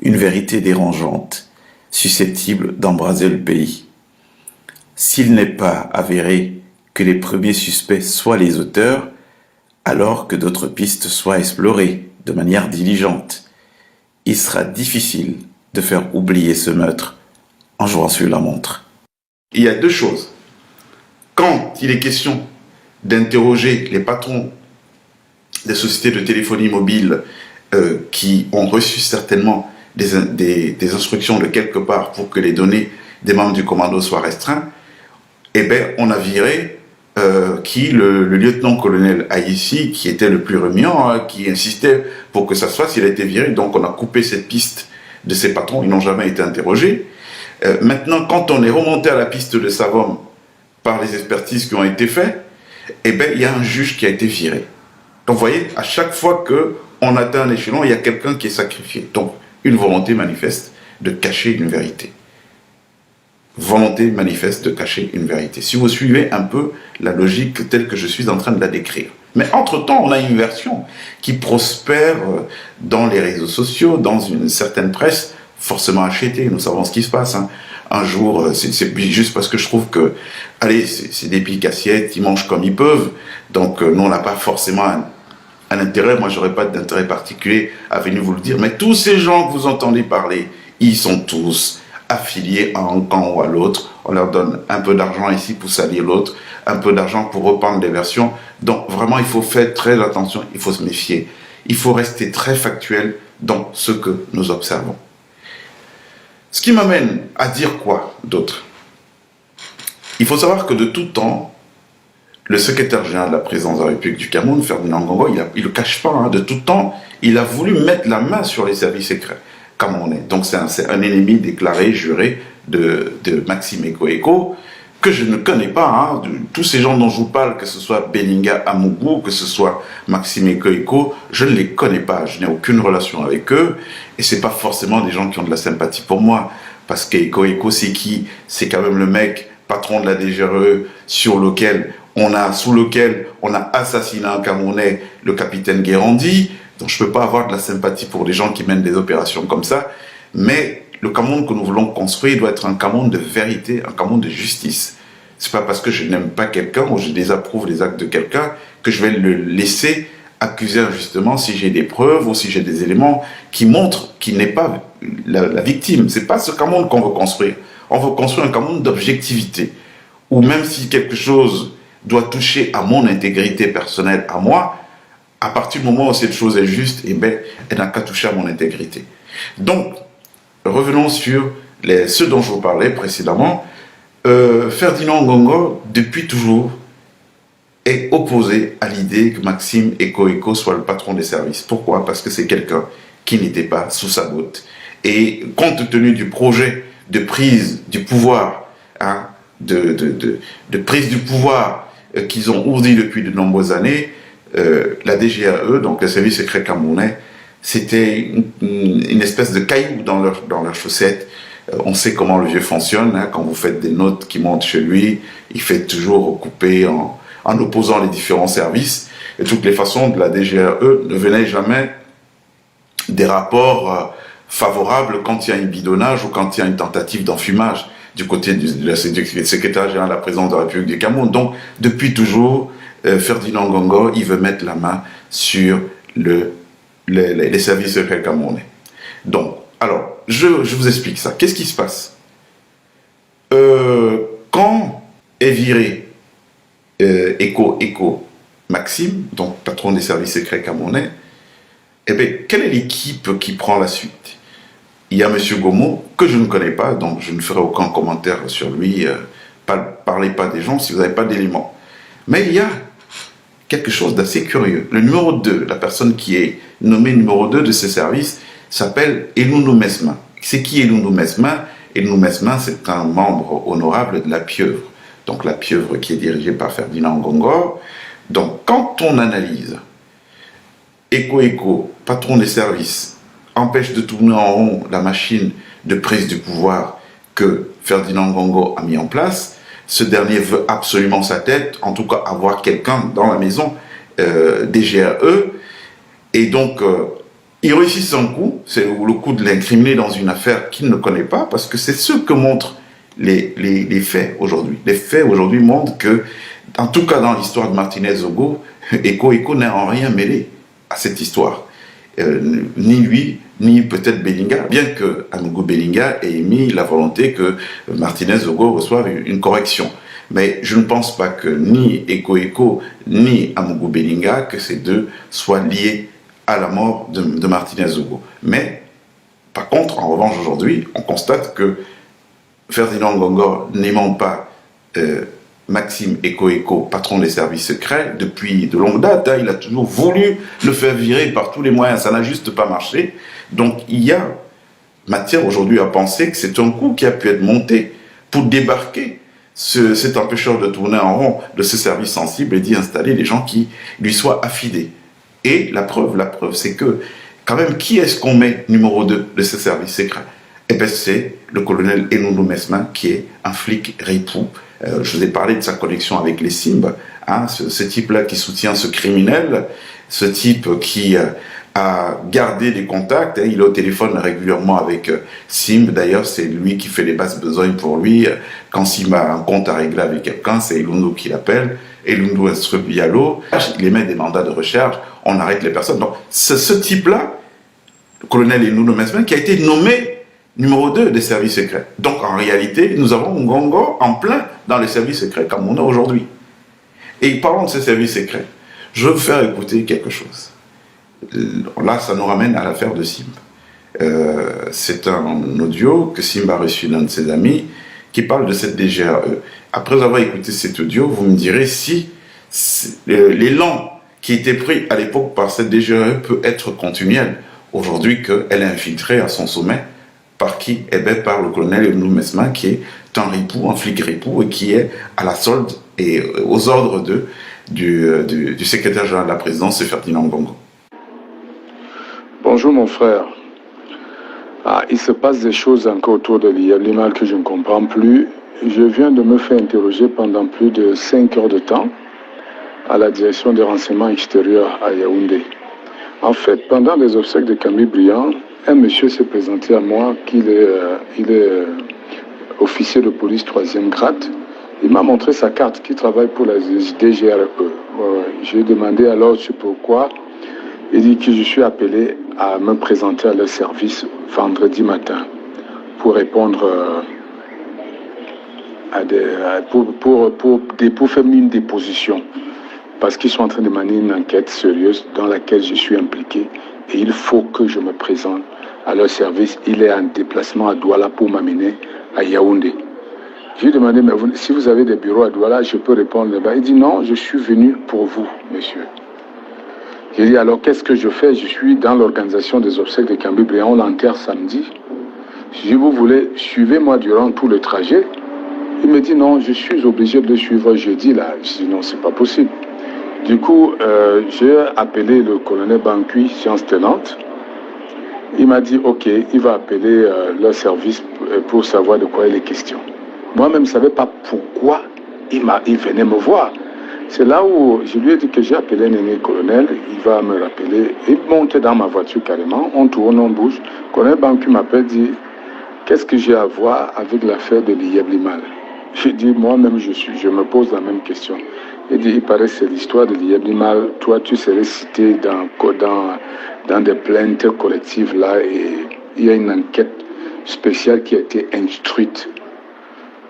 A: une vérité dérangeante, susceptible d'embraser le pays. S'il n'est pas avéré que les premiers suspects soient les auteurs, alors que d'autres pistes soient explorées de manière diligente, il sera difficile de faire oublier ce meurtre en jouant sur la montre. Il y a deux choses. Quand il est question d'interroger les patrons des sociétés de téléphonie mobile qui ont reçu certainement des instructions de quelque part pour que les données des membres du commando soient restreintes, eh bien, on a viré le lieutenant-colonel Aïssi, qui était le plus remuant, qui insistait pour que ça se fasse, il a été viré, donc on a coupé cette piste de ces patrons, ils n'ont jamais été interrogés. Maintenant, quand on est remonté à la piste de Savom par les expertises qui ont été faites, eh bien, il y a un juge qui a été viré. Donc, vous voyez, à chaque fois qu'on atteint un échelon, il y a quelqu'un qui est sacrifié. Donc, une volonté manifeste de cacher une vérité. Volonté manifeste de cacher une vérité. Si vous suivez un peu la logique telle que je suis en train de la décrire. Mais entre-temps, on a une version qui prospère dans les réseaux sociaux, dans une certaine presse, forcément achetée. Nous savons ce qui se passe. Hein. Un jour, c'est juste parce que je trouve que, allez, c'est des piques assiettes, ils mangent comme ils peuvent. Donc, nous, on n'a pas forcément un intérêt. Moi, j'aurais pas d'intérêt particulier à venir vous le dire. Mais tous ces gens que vous entendez parler, ils sont tous affiliés à un camp ou à l'autre. On leur donne un peu d'argent ici pour salir l'autre, un peu d'argent pour reprendre des versions. Donc vraiment, il faut faire très attention, il faut se méfier. Il faut rester très factuel dans ce que nous observons. Ce qui m'amène à dire quoi d'autre? Il faut savoir que de tout temps, le secrétaire général de la présidence de la République du Cameroun, Ferdinand Ngongo, il ne le cache pas, hein, de tout temps, il a voulu mettre la main sur les services secrets camerounais. Donc c'est un ennemi déclaré, juré de Maxime Eko, que je ne connais pas. Hein, tous ces gens dont je vous parle, que ce soit Belinga Amougou, que ce soit Maxime Eko, je ne les connais pas. Je n'ai aucune relation avec eux. Et ce n'est pas forcément des gens qui ont de la sympathie pour moi. Parce qu'Eko, c'est qui? C'est quand même le mec, patron de la DGRE, sous lequel on a assassiné un Camerounais, le capitaine Guérandi. Donc je ne peux pas avoir de la sympathie pour les gens qui mènent des opérations comme ça. Mais le Cameroun que nous voulons construire doit être un Cameroun de vérité, un Cameroun de justice. Ce n'est pas parce que je n'aime pas quelqu'un ou je désapprouve les actes de quelqu'un que je vais le laisser accuser injustement si j'ai des preuves ou si j'ai des éléments qui montrent qu'il n'est pas la victime. Ce n'est pas ce Cameroun qu'on veut construire. On veut construire un Cameroun d'objectivité, où même si quelque chose doit toucher à mon intégrité personnelle, à moi, à partir du moment où cette chose est juste, eh ben, elle n'a qu'à toucher à mon intégrité. Donc, revenons sur ceux dont je vous parlais précédemment. Ferdinand Ngongo, depuis toujours, est opposé à l'idée que Maxime Eko soit le patron des services. Pourquoi? Parce que c'est quelqu'un qui n'était pas sous sa botte. Et compte tenu du projet de prise du pouvoir, hein, de prise du pouvoir qu'ils ont ourdi depuis de nombreuses années, la DGRE, donc le service secret camerounais, c'était une espèce de caillou dans leur chaussette. On sait comment le vieux fonctionne, hein, quand vous faites des notes qui montent chez lui, il fait toujours couper en opposant les différents services. Et de toutes les façons, de la DGRE ne venait jamais des rapports favorables quand il y a un bidonnage ou quand il y a une tentative d'enfumage du côté du secrétaire général de la présidence de la République du Cameroun. Donc, depuis toujours, Ferdinand Ngongo, il veut mettre la main sur les services secrets camerounais. Donc, alors, je vous explique ça. Qu'est-ce qui se passe? Quand est viré Eco Maxime, donc patron des services secrets camerounais, eh bien, quelle est l'équipe qui prend la suite? Il y a M. Gomo, que je ne connais pas, donc je ne ferai aucun commentaire sur lui. Parlez pas des gens si vous n'avez pas d'éléments. Mais il y a quelque chose d'assez curieux. Le numéro 2, la personne qui est nommée numéro 2 de ces services, s'appelle Elundu Mesma. C'est qui Elundu Mesma? Elundu Mesma, c'est un membre honorable de la Pieuvre. Donc la Pieuvre qui est dirigée par Ferdinand Ngongo. Donc quand on analyse Eco, patron des services, empêche de tourner en rond la machine de prise du pouvoir que Ferdinand Ngongo a mis en place, ce dernier veut absolument sa tête, en tout cas avoir quelqu'un dans la maison DGRE, et donc il réussit son coup, c'est le coup de l'incriminer dans une affaire qu'il ne connaît pas, parce que c'est ce que montrent les faits aujourd'hui. Les faits aujourd'hui montrent que, en tout cas dans l'histoire de Martinez Zogo, Eco n'a en rien mêlé à cette histoire. Ni lui, ni peut-être Bellinga, bien que Amougou Bellinga ait émis la volonté que Martinez Zogo reçoive une correction. Mais je ne pense pas que ni Eco ni Amougou Bellinga, que ces deux soient liés à la mort de Martinez Zogo. Mais, par contre, en revanche, aujourd'hui, on constate que Ferdinand Ngongo n'aimant pas Maxime Eco, patron des services secrets, depuis de longue date, hein, il a toujours voulu le faire virer par tous les moyens, ça n'a juste pas marché. Donc il y a matière aujourd'hui à penser que c'est un coup qui a pu être monté pour débarquer cet empêcheur de tourner en rond de ce service sensible et d'y installer des gens qui lui soient affidés. Et la preuve, c'est que, quand même, qui est-ce qu'on met numéro 2 de ce service secret? Eh bien, c'est le colonel Elundu Mesma, qui est un flic ripou. Je vous ai parlé de sa connexion avec les Simb, hein, ce type-là qui soutient ce criminel, ce type qui a gardé des contacts, hein, il est au téléphone régulièrement avec Simb, d'ailleurs c'est lui qui fait les basses besognes pour lui, quand Simb a un compte à régler avec quelqu'un, c'est Elundu qui l'appelle, Elundu instruit Bialo, il émet des mandats de recherche, on arrête les personnes. Donc c'est ce type-là, le colonel Elundu Mesma, qui a été nommé numéro 2 des services secrets. Donc en réalité, nous avons Ngongo en plein dans les services secrets comme on a aujourd'hui. Et parlons de ces services secrets. Je veux vous faire écouter quelque chose. Là, ça nous ramène à l'affaire de Simb. C'est un audio que Simb a reçu d'un de ses amis qui parle de cette DGRE. Après avoir écouté cet audio, vous me direz si l'élan qui était pris à l'époque par cette DGRE peut être continuel aujourd'hui qu'elle est infiltrée à son sommet. Par qui? Eh bien, par le colonel Elundu Mesma, qui est un ripou, un flic ripou, et qui est à la solde et aux ordres du secrétaire général de la présidence, c'est Ferdinand Ngongo.
E: Bonjour mon frère. Il se passe des choses encore autour de l'IMAL que je ne comprends plus. Je viens de me faire interroger pendant plus de 5 heures de temps à la direction des renseignements extérieurs à Yaoundé. En fait, pendant les obsèques de Camille Briand, un monsieur s'est présenté à moi, il est officier de police 3e grade. Il m'a montré sa carte, qu'il travaille pour la DGRE. J'ai demandé alors pourquoi. Il dit que je suis appelé à me présenter à leur service vendredi matin pour répondre pour faire une déposition. Parce qu'ils sont en train de mener une enquête sérieuse dans laquelle je suis impliqué. Et il faut que je me présente à leur service. Il est en déplacement à Douala pour m'amener à Yaoundé. Je lui ai demandé, mais si vous avez des bureaux à Douala, je peux répondre là-bas. Il dit, non, je suis venu pour vous, monsieur. J'ai dit, alors qu'est-ce que je fais? Je suis dans l'organisation des obsèques de Camille Briand, on l'enterre samedi. Si vous voulez, suivez-moi durant tout le trajet. Il me dit, non, je suis obligé de le suivre jeudi, là. Je dis, non, c'est pas possible. Du coup, j'ai appelé le colonel Bankui, science tenante. Il m'a dit, ok, il va appeler leur service pour savoir de quoi il est question. Moi-même, je ne savais pas pourquoi il venait me voir. C'est là où je lui ai dit que j'ai appelé un aîné colonel, il va me rappeler. Il monte dans ma voiture carrément, on tourne, on bouge. Le colonel Bancu m'appelle, dit, qu'est-ce que j'ai à voir avec l'affaire de l'Iyeb Limal? J'ai dit, moi-même, je me pose la même question. Il dit, il paraît que c'est l'histoire de l'Iyeb Limal. Toi, tu serais cité dans des plaintes collectives là, et il y a une enquête spéciale qui a été instruite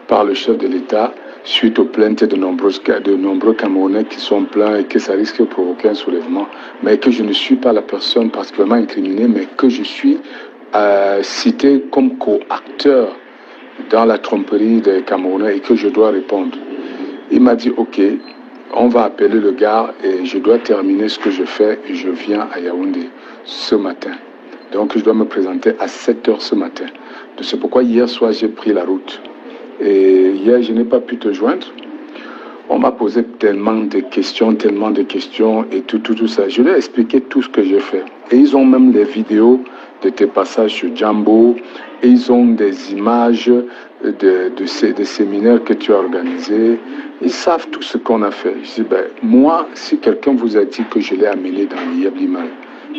E: par le chef de l'État suite aux plaintes de nombreux Camerounais qui sont plaints et que ça risque de provoquer un soulèvement, mais que je ne suis pas la personne particulièrement incriminée, mais que je suis cité comme co-acteur dans la tromperie des Camerounais et que je dois répondre. Il m'a dit, ok, on va appeler le gars et je dois terminer ce que je fais et je viens à Yaoundé ce matin. Donc je dois me présenter à 7h ce matin. C'est pourquoi hier soir j'ai pris la route. Et hier je n'ai pas pu te joindre. On m'a posé tellement de questions et tout ça. Je leur ai expliqué tout ce que j'ai fait. Et ils ont même les vidéos de tes passages sur Jambo. Et ils ont des images des séminaires que tu as organisés. Ils savent tout ce qu'on a fait. Je dis, ben, moi, si quelqu'un vous a dit que je l'ai amené dans l'Iyeb Limal,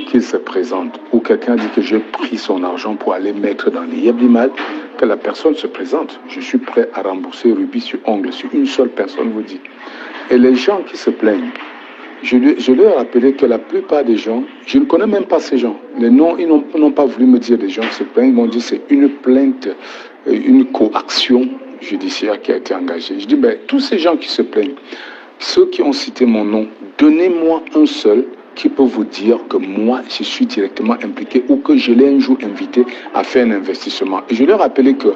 E: qu'il se présente, ou quelqu'un dit que j'ai pris son argent pour aller mettre dans l'Iyeb Limal, que la personne se présente. Je suis prêt à rembourser rubis sur ongle, si une seule personne vous dit. Et les gens qui se plaignent, je leur ai rappelé que la plupart des gens, je ne connais même pas ces gens. Les noms, ils n'ont pas voulu me dire des gens qui se plaignent. Ils m'ont dit c'est une plainte, une coaction judiciaire qui a été engagée. Je dis, ben, tous ces gens qui se plaignent, ceux qui ont cité mon nom, donnez-moi un seul qui peut vous dire que moi, je suis directement impliqué ou que je l'ai un jour invité à faire un investissement. Et je leur ai rappelé que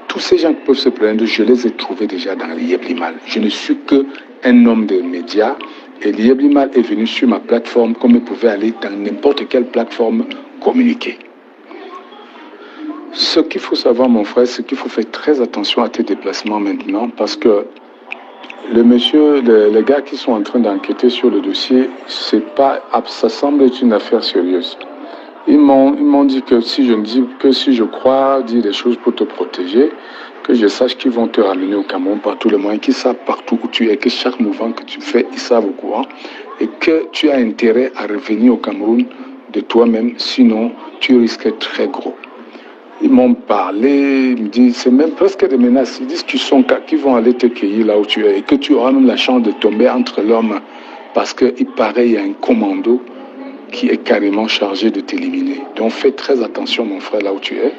E: tous ces gens qui peuvent se plaindre, je les ai trouvés déjà dans l'Iyeb Limal. Je ne suis qu'un homme de médias. Et l'Iyeb Limal est venu sur ma plateforme comme il pouvait aller dans n'importe quelle plateforme communiquer. Ce qu'il faut savoir, mon frère, c'est qu'il faut faire très attention à tes déplacements maintenant parce que les gars qui sont en train d'enquêter sur le dossier, ça semble être une affaire sérieuse. Ils m'ont dit que si je crois dire des choses pour te protéger, que je sache qu'ils vont te ramener au Cameroun par tous les moyens, qu'ils savent partout où tu es, que chaque mouvement que tu fais, ils savent au courant, et que tu as intérêt à revenir au Cameroun de toi-même, sinon tu risques très gros. Ils m'ont parlé, ils me disent, c'est même presque des menaces, ils disent qu'ils vont aller te cueillir là où tu es, et que tu auras même la chance de tomber entre leurs mains, parce qu'il paraît qu'il y a un commando qui est carrément chargé de t'éliminer. Donc fais très attention, mon frère, là où tu es.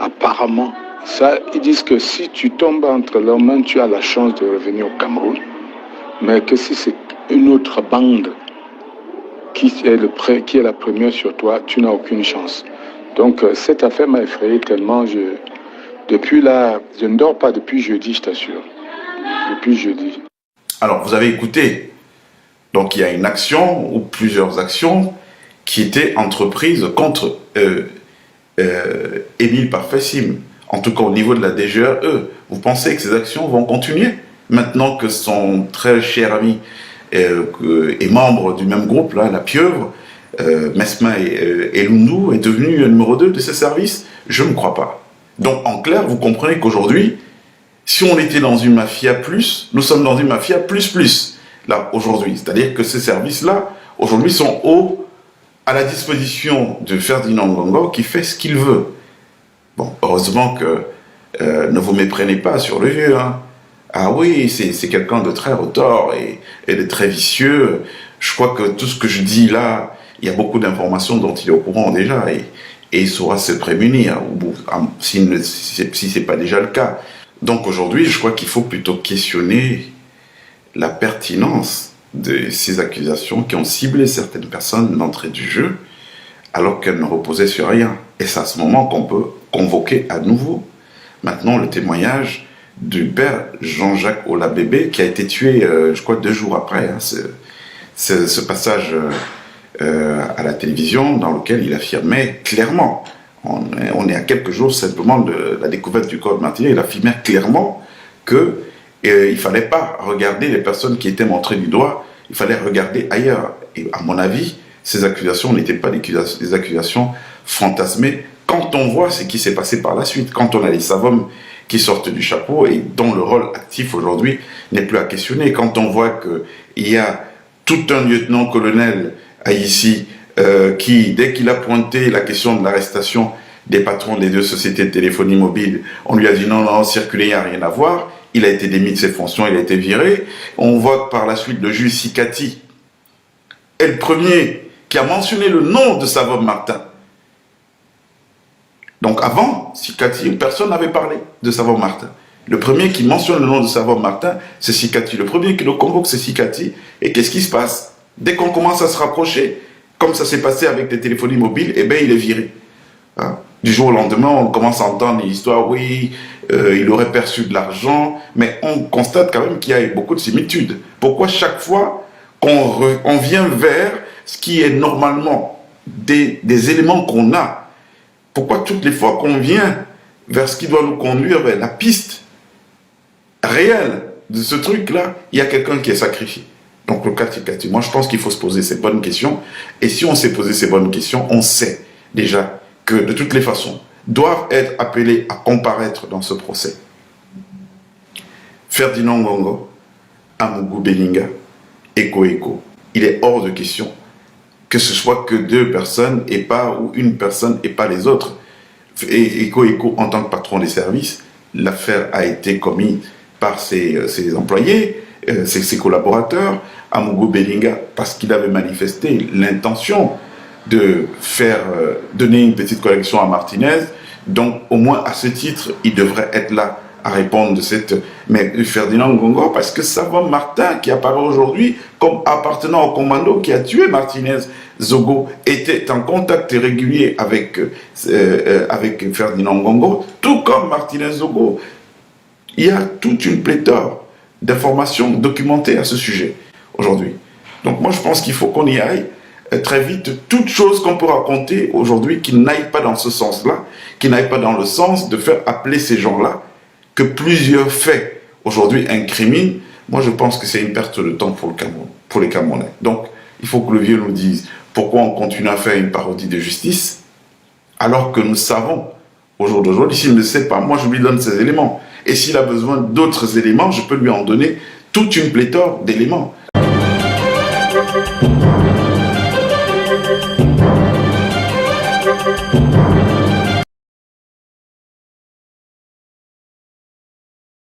E: Apparemment, ça, ils disent que si tu tombes entre leurs mains, tu as la chance de revenir au Cameroun. Mais que si c'est une autre bande qui est la première sur toi, tu n'as aucune chance. Donc cette affaire m'a effrayé tellement. Depuis là, je ne dors pas depuis jeudi, je t'assure. Depuis jeudi.
A: Alors, vous avez écouté. Donc, il y a une action ou plusieurs actions qui étaient entreprises contre Émile Parfait-Sim. En tout cas, au niveau de la DGRE, vous pensez que ces actions vont continuer maintenant que son très cher ami et membre du même groupe, là, la pieuvre, Mesma et Lundu, est devenu numéro 2 de ces services? Je ne crois pas. Donc, en clair, vous comprenez qu'aujourd'hui, si on était dans une mafia plus, nous sommes dans une mafia plus, là, aujourd'hui. C'est-à-dire que ces services-là, aujourd'hui, sont à la disposition de Ferdinand Ngongo qui fait ce qu'il veut. Bon, heureusement que ne vous méprenez pas sur le vieux. Hein. Ah oui, c'est quelqu'un de très retors et de très vicieux. Je crois que tout ce que je dis là, il y a beaucoup d'informations dont il est au courant déjà et il saura se prémunir, si ce n'est pas déjà le cas. Donc aujourd'hui, je crois qu'il faut plutôt questionner la pertinence de ces accusations qui ont ciblé certaines personnes d'entrée du jeu alors qu'elles ne reposaient sur rien. Et c'est à ce moment qu'on peut convoquer à nouveau maintenant le témoignage du père Jean-Jacques Olabébé qui a été tué, je crois, 2 jours après hein, ce passage à la télévision dans lequel il affirmait clairement, on est à quelques jours simplement de la découverte du corps de Martinez, il affirmait clairement que il ne fallait pas regarder les personnes qui étaient montrées du doigt, il fallait regarder ailleurs. Et à mon avis, ces accusations n'étaient pas des accusations fantasmées quand on voit ce qui s'est passé par la suite, quand on a les Savom qui sortent du chapeau et dont le rôle actif aujourd'hui n'est plus à questionner, quand on voit qu'il y a tout un lieutenant-colonel ici qui, dès qu'il a pointé la question de l'arrestation des patrons des 2 sociétés de téléphonie mobile, on lui a dit non, non, circuler, il n'y a rien à voir, il a été démis de ses fonctions, il a été viré. On voit que par la suite, le juge Sikati est le premier qui a mentionné le nom de Savom Martin. Donc avant, Sikati, personne n'avait parlé de Savom Martin. Le premier qui mentionne le nom de Savom Martin, c'est Sikati. Le premier qui le convoque, c'est Sikati. Et qu'est-ce qui se passe? Dès qu'on commence à se rapprocher, comme ça s'est passé avec les téléphonies mobiles, eh bien, il est viré. Hein? Du jour au lendemain, on commence à entendre une histoire, oui, il aurait perçu de l'argent, mais on constate quand même qu'il y a beaucoup de similitudes. Pourquoi chaque fois qu'on vient vers ce qui est normalement des éléments qu'on a, pourquoi toutes les fois qu'on vient vers ce qui doit nous conduire vers la piste réelle de ce truc-là, il y a quelqu'un qui est sacrifié. Donc le cas de Sikati, moi je pense qu'il faut se poser ces bonnes questions, et si on s'est posé ces bonnes questions, on sait déjà que de toutes les façons, doivent être appelés à comparaître dans ce procès Ferdinand Ngongo, Amougou Belinga, Eko Eko. Il est hors de question que ce soit que 2 personnes et pas, ou une personne et pas les autres. Et Eko Eko, en tant que patron des services, l'affaire a été commise par ses employés, ses collaborateurs. Amougou Belinga, parce qu'il avait manifesté l'intention de faire donner une petite correction à Martinez. Donc, au moins, à ce titre, il devrait être là à répondre de cette... Mais Ferdinand Ngongo, parce que Savom Martin, qui apparaît aujourd'hui comme appartenant au commando qui a tué Martinez Zogo, était en contact régulier avec Ferdinand Ngongo, tout comme Martinez Zogo. Il y a toute une pléthore d'informations documentées à ce sujet aujourd'hui. Donc moi, je pense qu'il faut qu'on y aille très vite. Toute chose qu'on peut raconter aujourd'hui qui n'aille pas dans ce sens-là, qui n'aille pas dans le sens de faire appeler ces gens-là, que plusieurs faits aujourd'hui incriminent, moi je pense que c'est une perte de temps pour le Cameroun, pour les Camerounais. Donc il faut que le vieux nous dise pourquoi on continue à faire une parodie de justice alors que nous savons au jour d'aujourd'hui, s'il ne sait pas, moi je lui donne ces éléments. Et s'il a besoin d'autres éléments, je peux lui en donner toute une pléthore d'éléments.